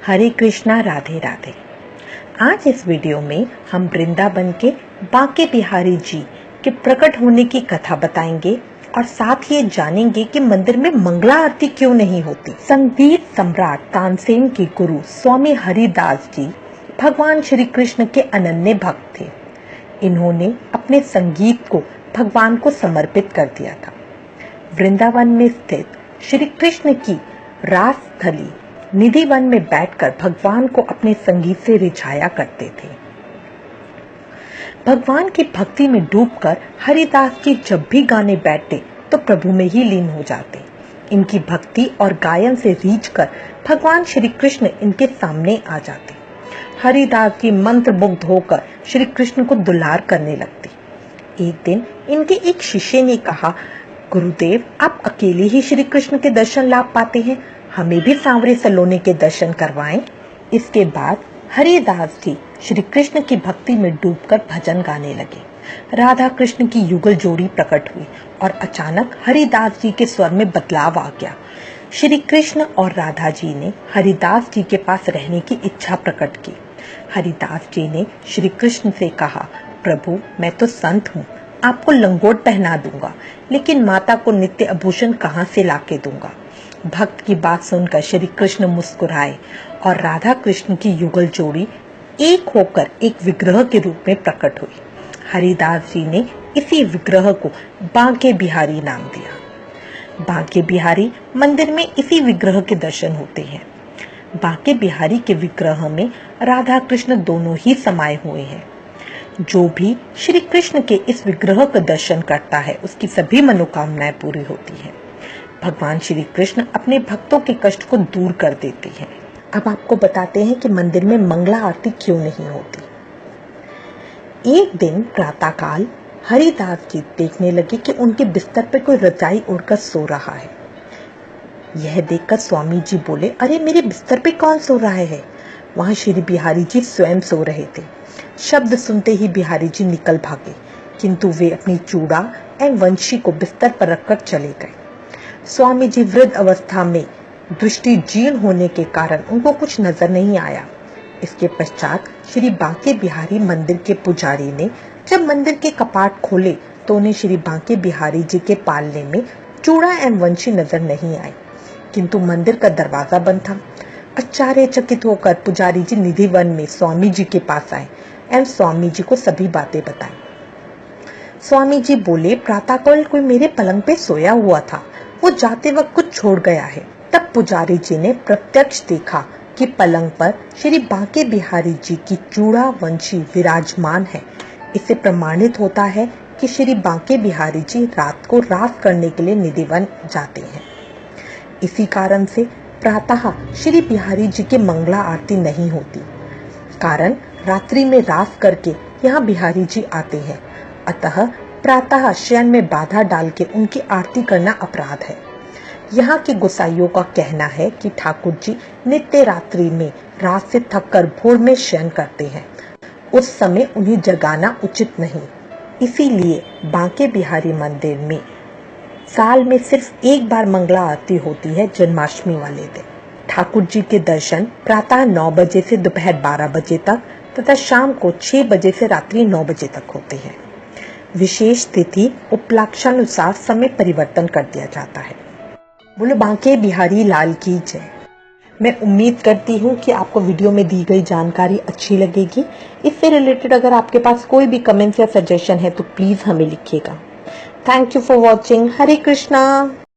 हरे कृष्णा, राधे राधे। आज इस वीडियो में हम वृंदावन के बांके बिहारी जी के प्रकट होने की कथा बताएंगे और साथ ही जानेंगे कि मंदिर में मंगला आरती क्यों नहीं होती। संगीत सम्राट तानसेन के गुरु स्वामी हरिदास जी भगवान श्री कृष्ण के अनन्य भक्त थे। इन्होंने अपने संगीत को भगवान को समर्पित कर दिया था। वृंदावन में स्थित श्री कृष्ण की रास स्थली निधि वन में बैठकर भगवान को अपने संगीत से रिझाया करते थे। भगवान की भक्ति में डूबकर हरिदास जी जब भी गाने बैठते तो प्रभु में ही लीन हो जाते। इनकी भक्ति और गायन से रीझकर भगवान श्री कृष्ण इनके सामने आ जाते। हरिदास जी मंत्रमुग्ध होकर श्री कृष्ण को दुलार करने लगते। एक दिन इनके एक शिष्य ने कहा, गुरुदेव, आप अकेले ही श्री कृष्ण के दर्शन लाभ पाते हैं, हमें भी सांवरे सलोने के दर्शन करवाएं। इसके बाद हरिदास जी श्री कृष्ण की भक्ति में डूबकर भजन गाने लगे। राधा कृष्ण की युगल जोड़ी प्रकट हुई और अचानक हरिदास जी के स्वर में बदलाव आ गया। श्री कृष्ण और राधा जी ने हरिदास जी के पास रहने की इच्छा प्रकट की। हरिदास जी ने श्री कृष्ण से कहा, प्रभु, मैं तो संत हूँ, आपको लंगोट पहना दूंगा, लेकिन माता को नित्य आभूषण कहाँ से लाके दूंगा। भक्त की बात सुनकर श्री कृष्ण मुस्कुराए और राधा कृष्ण की युगल जोड़ी एक होकर एक विग्रह के रूप में प्रकट हुई। हरिदास जी ने इसी विग्रह को बांके बिहारी नाम दिया। बांके बिहारी मंदिर में इसी विग्रह के दर्शन होते हैं। बांके बिहारी के विग्रह में राधा कृष्ण दोनों ही समाये हुए हैं। जो भी श्री कृष्ण के इस विग्रह का दर्शन करता है उसकी सभी मनोकामनाएं पूरी होती हैं। भगवान श्री कृष्ण अपने भक्तों के कष्ट को दूर कर देते हैं। अब आपको बताते हैं कि मंदिर में मंगला आरती क्यों नहीं होती। एक दिन प्रातःकाल हरिदास जी देखने लगे कि उनके बिस्तर पर कोई रजाई ओढ़कर सो रहा है। यह देखकर स्वामी जी बोले, अरे, मेरे बिस्तर पे कौन सो रहा है? वहां श्री बिहारी जी स्वयं सो रहे थे। शब्द सुनते ही बिहारी जी निकल भागे, किंतु वे अपनी चूड़ा एवं वंशी को बिस्तर पर रखकर चले गए। स्वामी जी वृद्ध अवस्था में दृष्टि जीर्ण होने के कारण उनको कुछ नजर नहीं आया। इसके पश्चात श्री बांके बिहारी मंदिर के पुजारी ने जब मंदिर के कपाट खोले तो उन्हें श्री बांके बिहारी जी के पालने में चूड़ा एवं वंशी नजर नहीं आए, किंतु मंदिर का दरवाजा बंद था। आश्चर्यचकित होकर पुजारी जी निधि वन में स्वामी जी के पास आए एवं स्वामी जी को सभी बातें बताई। स्वामी जी बोले, प्रातःकाल कोई मेरे पलंग पे सोया हुआ था, वो जाते वक्त कुछ छोड़ गया है। तब पुजारी जी ने प्रत्यक्ष देखा कि पलंग पर श्री बांके बिहारी जी की चूड़ा वंशी विराजमान है। इससे प्रमाणित होता है कि श्री बांके बिहारी जी रात को रास करने के लिए निधिवन जाते हैं। इसी कारण से प्रातः श्री बिहारी जी की मंगला आरती नहीं होती, कारण रात्रि में रास करके यहाँ बिहारी जी आते हैं। अतः प्रातः शयन में बाधा डाल के उनकी आरती करना अपराध है। यहाँ के गोसाइयों का कहना है कि ठाकुर जी नित्य रात्रि में रात से थककर भोर में शयन करते हैं, उस समय उन्हें जगाना उचित नहीं। इसीलिए बांके बिहारी मंदिर में साल में सिर्फ एक बार मंगला आरती होती है, जन्माष्टमी वाले दिन। ठाकुर जी के दर्शन प्रातः 9 बजे से दोपहर 12 बजे तक तथा शाम को 6 बजे से रात्रि 9 बजे तक होते हैं। विशेष तिथि उपलक्षानुसार समय परिवर्तन कर दिया जाता है। बोलो बांके बिहारी लाल की जय। मैं उम्मीद करती हूँ कि आपको वीडियो में दी गई जानकारी अच्छी लगेगी। इससे रिलेटेड अगर आपके पास कोई भी कमेंट्स या सजेशन है तो प्लीज हमें लिखिएगा। Thank you for watching. Hare Krishna.